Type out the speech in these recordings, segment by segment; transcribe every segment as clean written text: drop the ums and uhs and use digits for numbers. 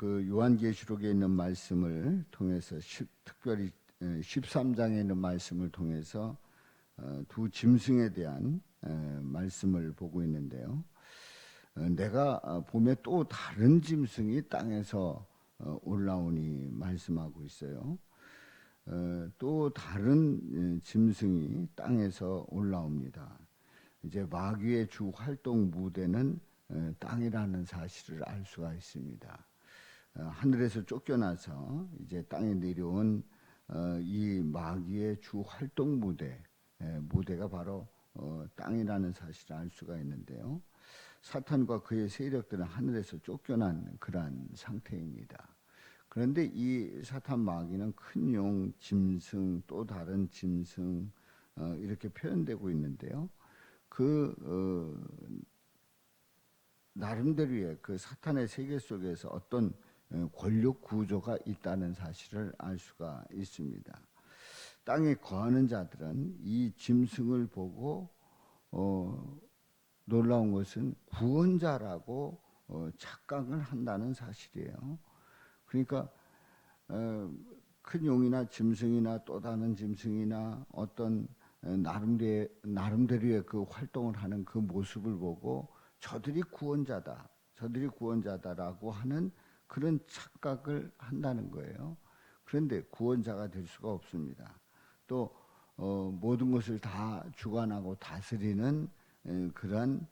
그 요한계시록에 있는 말씀을 통해서 특별히 13장에 있는 말씀을 통해서 두 짐승에 대한 말씀을 보고 있는데요. 내가 봄에 또 다른 짐승이 땅에서 올라오니 말씀하고 있어요. 또 다른 짐승이 땅에서 올라옵니다. 이제 마귀의 주 활동 무대는 땅이라는 사실을 알 수가 있습니다. 하늘에서 쫓겨나서 이제 땅에 내려온 이 마귀의 주 활동 무대가 바로 땅이라는 사실을 알 수가 있는데요. 사탄과 그의 세력들은 하늘에서 쫓겨난 그러한 상태입니다. 그런데 이 사탄 마귀는 큰 용, 짐승, 또 다른 짐승 이렇게 표현되고 있는데요. 나름대로의 그 사탄의 세계 속에서 어떤 권력 구조가 있다는 사실을 알 수가 있습니다. 땅에 거하는 자들은 이 짐승을 보고 놀라운 것은 구원자라고 착각을 한다는 사실이에요. 그러니까 큰 용이나 짐승이나 또 다른 짐승이나 어떤 나름대로의 그 활동을 하는 그 모습을 보고 저들이 구원자다라고 하는 그런 착각을 한다는 거예요. 그런데 구원자가 될 수가 없습니다. 또 모든 것을 다 주관하고 다스리는 그런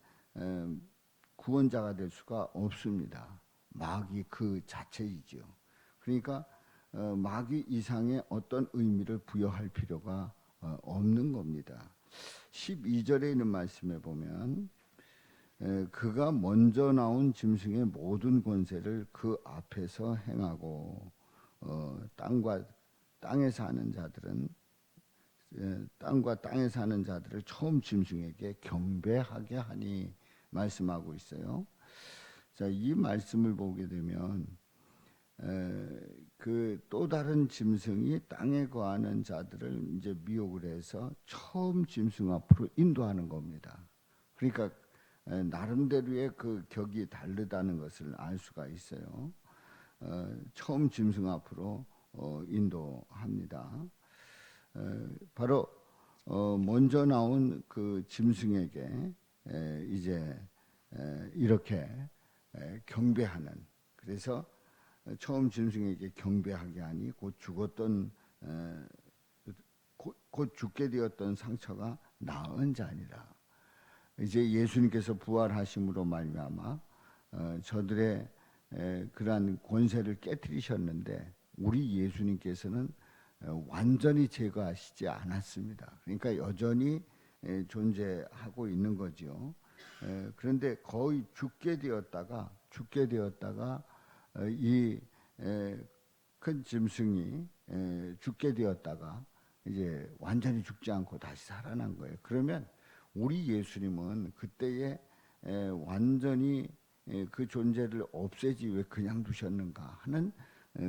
구원자가 될 수가 없습니다. 마귀 그 자체이죠. 그러니까 마귀 이상의 어떤 의미를 부여할 필요가 없는 겁니다. 12절에 있는 말씀에 보면 그가 먼저 나온 짐승의 모든 권세를 그 앞에서 행하고 땅에 사는 자들을 처음 짐승에게 경배하게 하니 말씀하고 있어요. 자, 이 말씀을 보게 되면 그 또 다른 짐승이 땅에 거하는 자들을 이제 미혹을 해서 처음 짐승 앞으로 인도하는 겁니다. 그러니까 나름대로의 그 격이 다르다는 것을 알 수가 있어요. 처음 짐승 앞으로 인도합니다. 바로 먼저 나온 그 짐승에게 이제 이렇게 경배하는, 그래서 처음 짐승에게 경배하게 하니 곧 죽게 되었던 상처가 나은 자니라. 이제 예수님께서 부활하심으로 말미암아 저들의 그러한 권세를 깨뜨리셨는데 우리 예수님께서는 완전히 제거하시지 않았습니다. 그러니까 여전히 존재하고 있는 거죠. 그런데 거의 죽게 되었다가 이 큰 짐승이 죽게 되었다가 이제 완전히 죽지 않고 다시 살아난 거예요. 그러면 우리 예수님은 그때에 완전히 그 존재를 없애지 왜 그냥 두셨는가 하는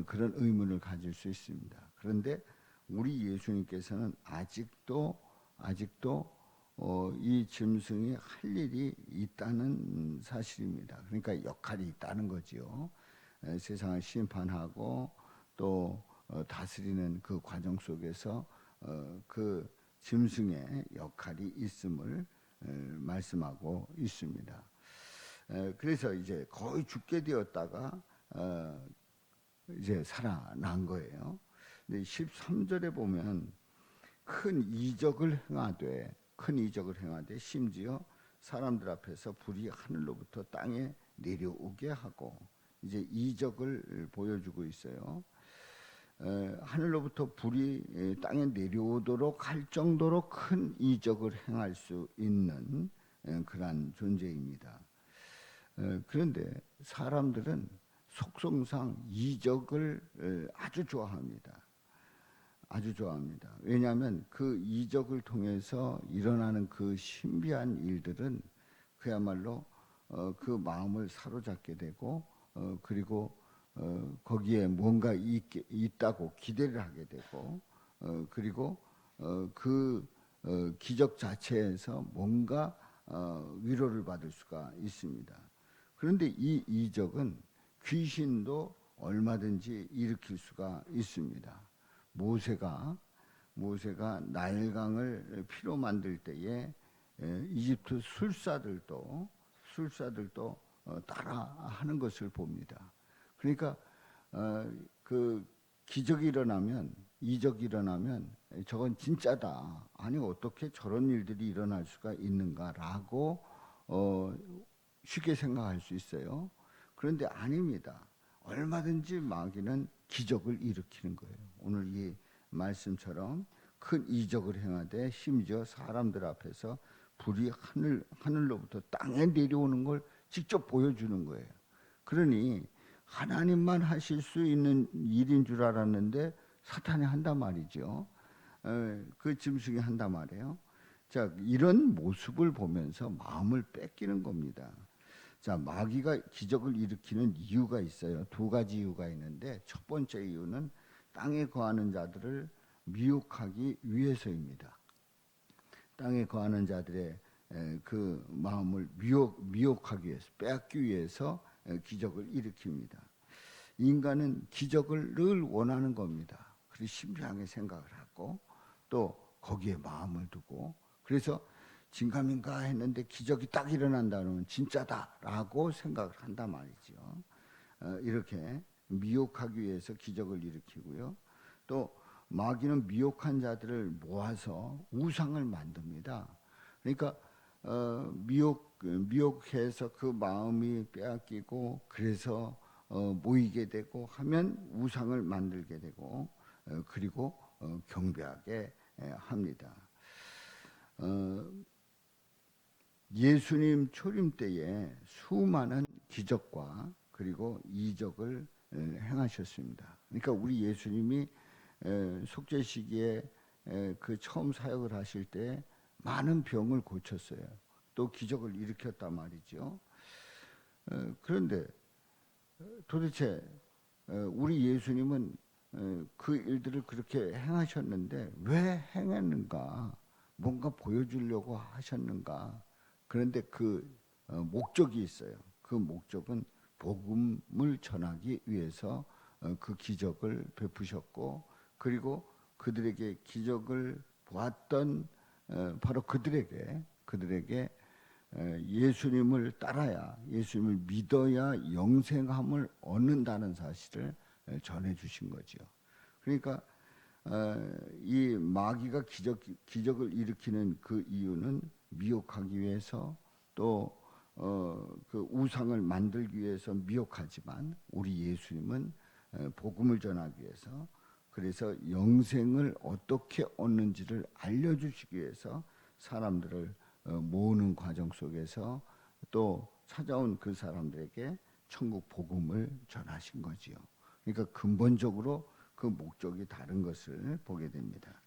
그런 의문을 가질 수 있습니다. 그런데 우리 예수님께서는 아직도 이 짐승이 할 일이 있다는 사실입니다. 그러니까 역할이 있다는 거지요. 세상을 심판하고 또 다스리는 그 과정 속에서 그 짐승의 역할이 있음을 말씀하고 있습니다. 그래서 이제 거의 죽게 되었다가 이제 살아난 거예요. 근데 13절에 보면 큰 이적을 행하되 심지어 사람들 앞에서 불이 하늘로부터 땅에 내려오게 하고 이제 이적을 보여주고 있어요. 하늘로부터 불이 땅에 내려오도록 할 정도로 큰 이적을 행할 수 있는 그러한 존재입니다. 그런데 사람들은 속성상 이적을 아주 좋아합니다. 왜냐하면 그 이적을 통해서 일어나는 그 신비한 일들은 그야말로 그 마음을 사로잡게 되고 그리고 거기에 뭔가 있다고 기대를 하게 되고 그리고 그 기적 자체에서 뭔가 위로를 받을 수가 있습니다. 그런데 이 이적은 귀신도 얼마든지 일으킬 수가 있습니다. 모세가 나일강을 피로 만들 때에 이집트 술사들도 따라하는 것을 봅니다. 그러니까 그 기적이 일어나면, 이적이 일어나면 저건 진짜다. 아니 어떻게 저런 일들이 일어날 수가 있는가라고 쉽게 생각할 수 있어요. 그런데 아닙니다. 얼마든지 마귀는 기적을 일으키는 거예요. 오늘 이 말씀처럼 큰 이적을 행하되 심지어 사람들 앞에서 불이 하늘로부터 땅에 내려오는 걸 직접 보여주는 거예요. 그러니 하나님만 하실 수 있는 일인 줄 알았는데 사탄이 한단 말이죠. 그 짐승이 한단 말이에요. 자, 이런 모습을 보면서 마음을 뺏기는 겁니다. 자, 마귀가 기적을 일으키는 이유가 있어요. 두 가지 이유가 있는데 첫 번째 이유는 땅에 거하는 자들을 미혹하기 위해서입니다. 땅에 거하는 자들의 그 마음을 미혹하기 위해서, 빼앗기 위해서 기적을 일으킵니다. 인간은 기적을 늘 원하는 겁니다. 그리고 신비하게 생각을 하고 또 거기에 마음을 두고, 그래서 진감인가 했는데 기적이 딱 일어난다면 진짜다라고 생각을 한단 말이죠. 이렇게 미혹하기 위해서 기적을 일으키고요. 또 마귀는 미혹한 자들을 모아서 우상을 만듭니다. 그러니까 미혹해서 그 마음이 빼앗기고 그래서 모이게 되고 하면 우상을 만들게 되고 그리고 경배하게 합니다. 예수님 초림 때에 수많은 기적과 그리고 이적을 행하셨습니다. 그러니까 우리 예수님이 속죄 시기에 그 처음 사역을 하실 때 많은 병을 고쳤어요. 또 기적을 일으켰단 말이죠. 그런데 도대체 우리 예수님은 그 일들을 그렇게 행하셨는데 왜 행했는가? 뭔가 보여주려고 하셨는가? 그런데 그 목적이 있어요. 그 목적은 복음을 전하기 위해서 그 기적을 베푸셨고, 그리고 그들에게 기적을 보았던 바로 그들에게 예수님을 따라야, 예수님을 믿어야 영생함을 얻는다는 사실을 전해 주신 거죠. 그러니까 이 마귀가 기적을 일으키는 그 이유는 미혹하기 위해서, 또 그 우상을 만들기 위해서 미혹하지만 우리 예수님은 복음을 전하기 위해서, 그래서 영생을 어떻게 얻는지를 알려주시기 위해서 사람들을 모으는 과정 속에서 또 찾아온 그 사람들에게 천국 복음을 전하신 거지요. 그러니까 근본적으로 그 목적이 다른 것을 보게 됩니다.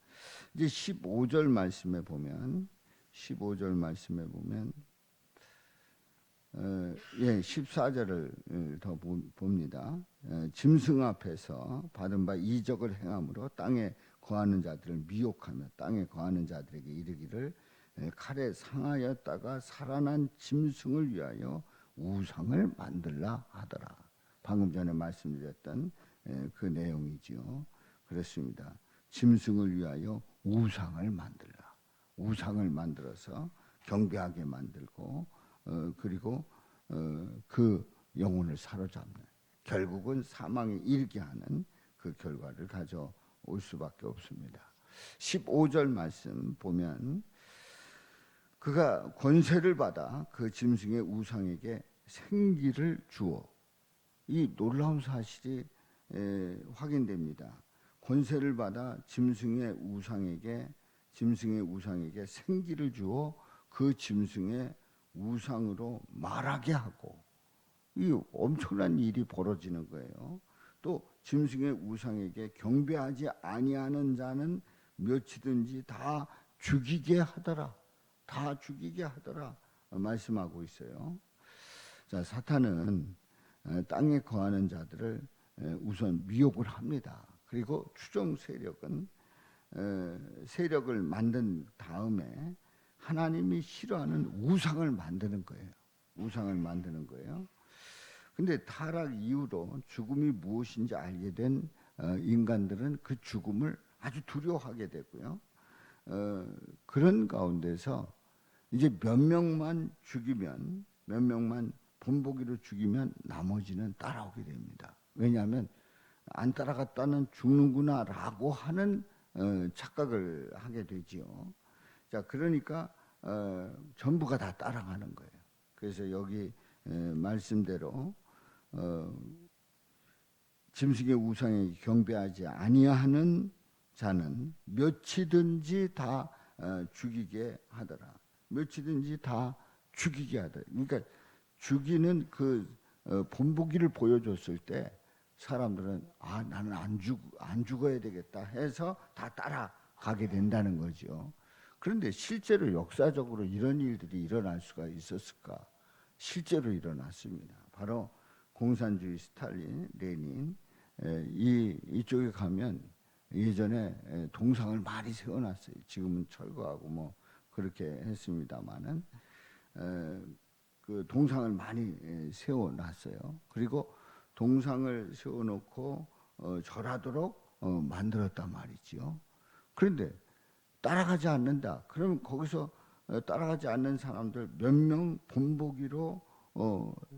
이제 15절 말씀에 보면 14절을 더 봅니다. 짐승 앞에서 받은 바 이적을 행함으로 땅에 거하는 자들을 미혹하며 땅에 거하는 자들에게 이르기를 칼에 상하였다가 살아난 짐승을 위하여 우상을 만들라 하더라. 방금 전에 말씀드렸던 그 내용이지요. 그렇습니다. 짐승을 위하여 우상을 만들라. 우상을 만들어서 경배하게 만들고 그리고 그 영혼을 사로잡는, 결국은 사망에 이르게 하는 그 결과를 가져올 수밖에 없습니다. 15절 말씀 보면 그가 권세를 받아 그 짐승의 우상에게 생기를 주어, 이 놀라운 사실이 확인됩니다. 권세를 받아 짐승의 우상에게 생기를 주어 그 짐승의 우상으로 말하게 하고, 이 엄청난 일이 벌어지는 거예요. 또 짐승의 우상에게 경배하지 아니하는 자는 몇이든지 다 죽이게 하더라. 말씀하고 있어요. 자, 사탄은 땅에 거하는 자들을 우선 미혹을 합니다. 그리고 추종 세력을 만든 다음에 하나님이 싫어하는 우상을 만드는 거예요. 근데 타락 이후로 죽음이 무엇인지 알게 된 인간들은 그 죽음을 아주 두려워하게 되고요. 그런 가운데서 이제 몇 명만 죽이면, 몇 명만 본보기로 죽이면 나머지는 따라오게 됩니다. 왜냐하면 안 따라갔다는 죽는구나라고 하는 착각을 하게 되지요. 자, 그러니까 전부가 다 따라가는 거예요. 그래서 여기 말씀대로 짐승의 우상에 경배하지 아니하는 자는 몇이든지 다 죽이게 하더라. 몇이든지 다 죽이게 하더라. 그러니까 죽이는 그 본보기를 보여줬을 때 사람들은 나는 안 죽어야 되겠다 해서 다 따라가게 된다는 거죠. 그런데 실제로 역사적으로 이런 일들이 일어날 수가 있었을까? 실제로 일어났습니다. 바로 공산주의 스탈린, 레닌 이쪽에 가면 예전에 동상을 많이 세워놨어요. 지금은 철거하고 뭐 그렇게 했습니다마는 그 동상을 많이 세워놨어요. 그리고 동상을 세워놓고 절하도록 만들었단 말이지요. 그런데 따라가지 않는다. 그러면 거기서 따라가지 않는 사람들 몇 명 본보기로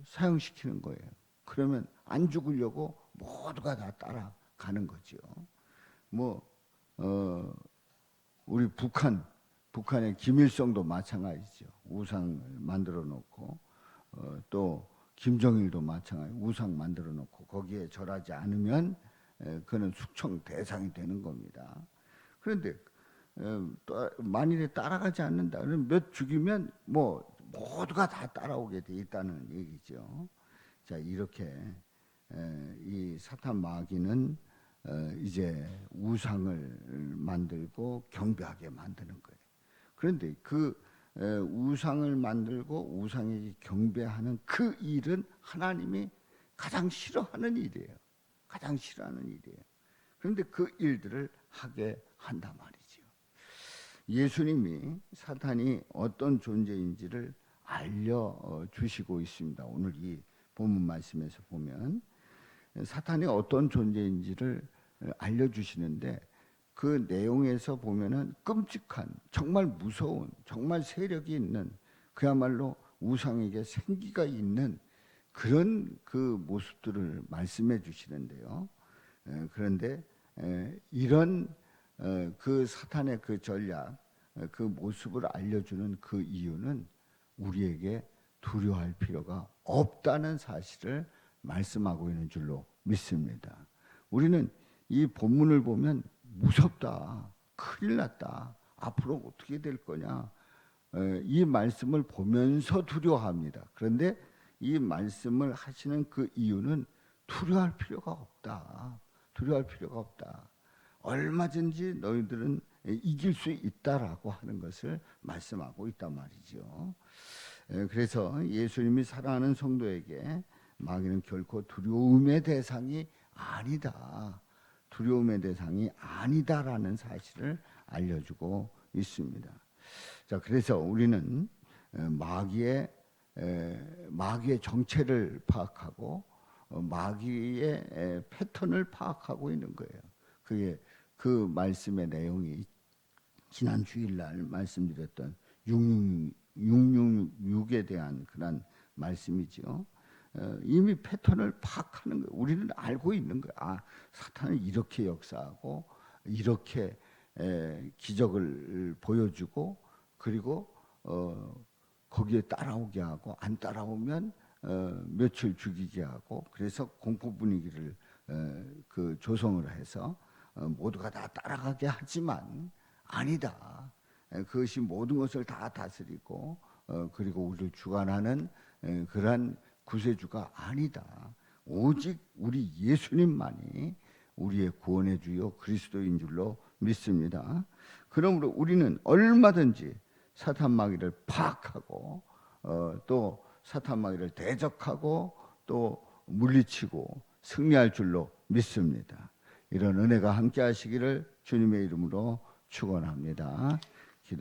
사용시키는 거예요. 그러면 안 죽으려고 모두가 다 따라가는 거죠. 뭐 우리 북한의 김일성도 마찬가지죠. 우상 만들어 놓고 또 김정일도 마찬가지 우상 만들어 놓고 거기에 절하지 않으면 그는 숙청 대상이 되는 겁니다. 그런데 만일에 따라가지 않는다. 그러면 몇 죽이면 뭐 모두가 다 따라오게 돼 있다는 얘기죠. 자, 이렇게 이 사탄 마귀는 이제 우상을 만들고 경배하게 만드는 거예요. 그런데 그 우상을 만들고 우상에게 경배하는 그 일은 하나님이 가장 싫어하는 일이에요. 가장 싫어하는 일이에요. 그런데 그 일들을 하게 한단 말이죠. 예수님이 사탄이 어떤 존재인지를 알려주시고 있습니다. 오늘 이 본문 말씀에서 보면 사탄이 어떤 존재인지를 알려주시는데 그 내용에서 보면은 끔찍한, 정말 무서운, 정말 세력이 있는, 그야말로 우상에게 생기가 있는 그런 그 모습들을 말씀해 주시는데요. 그런데 이런 그 사탄의 그 전략, 그 모습을 알려주는 그 이유는 우리에게 두려워할 필요가 없다는 사실을 말씀하고 있는 줄로 믿습니다. 우리는 이 본문을 보면 무섭다, 큰일 났다, 앞으로 어떻게 될 거냐, 이 말씀을 보면서 두려워합니다. 그런데 이 말씀을 하시는 그 이유는 두려워할 필요가 없다. 두려워할 필요가 없다. 얼마든지 너희들은 이길 수 있다라고 하는 것을 말씀하고 있단 말이죠. 그래서 예수님이 사랑하는 성도에게 마귀는 결코 두려움의 대상이 아니다. 두려움의 대상이 아니다라는 사실을 알려주고 있습니다. 자, 그래서 우리는 마귀의 정체를 파악하고 마귀의 패턴을 파악하고 있는 거예요. 그게 그 말씀의 내용이 지난 주일날 말씀드렸던 666에 대한 그런 말씀이죠. 이미 패턴을 파악하는 거예요. 우리는 알고 있는 거예요. 사탄은 이렇게 역사하고 이렇게 기적을 보여주고 그리고 거기에 따라오게 하고 안 따라오면 며칠 죽이게 하고 그래서 공포 분위기를 그 조성을 해서 모두가 다 따라가게 하지만 아니다. 그것이 모든 것을 다 다스리고 그리고 우리를 주관하는 그러한 구세주가 아니다. 오직 우리 예수님만이 우리의 구원의 주요 그리스도인 줄로 믿습니다. 그러므로 우리는 얼마든지 사탄 마귀를 파악하고 또 사탄 마귀를 대적하고 또 물리치고 승리할 줄로 믿습니다. 이런 은혜가 함께 하시기를 주님의 이름으로 축원합니다.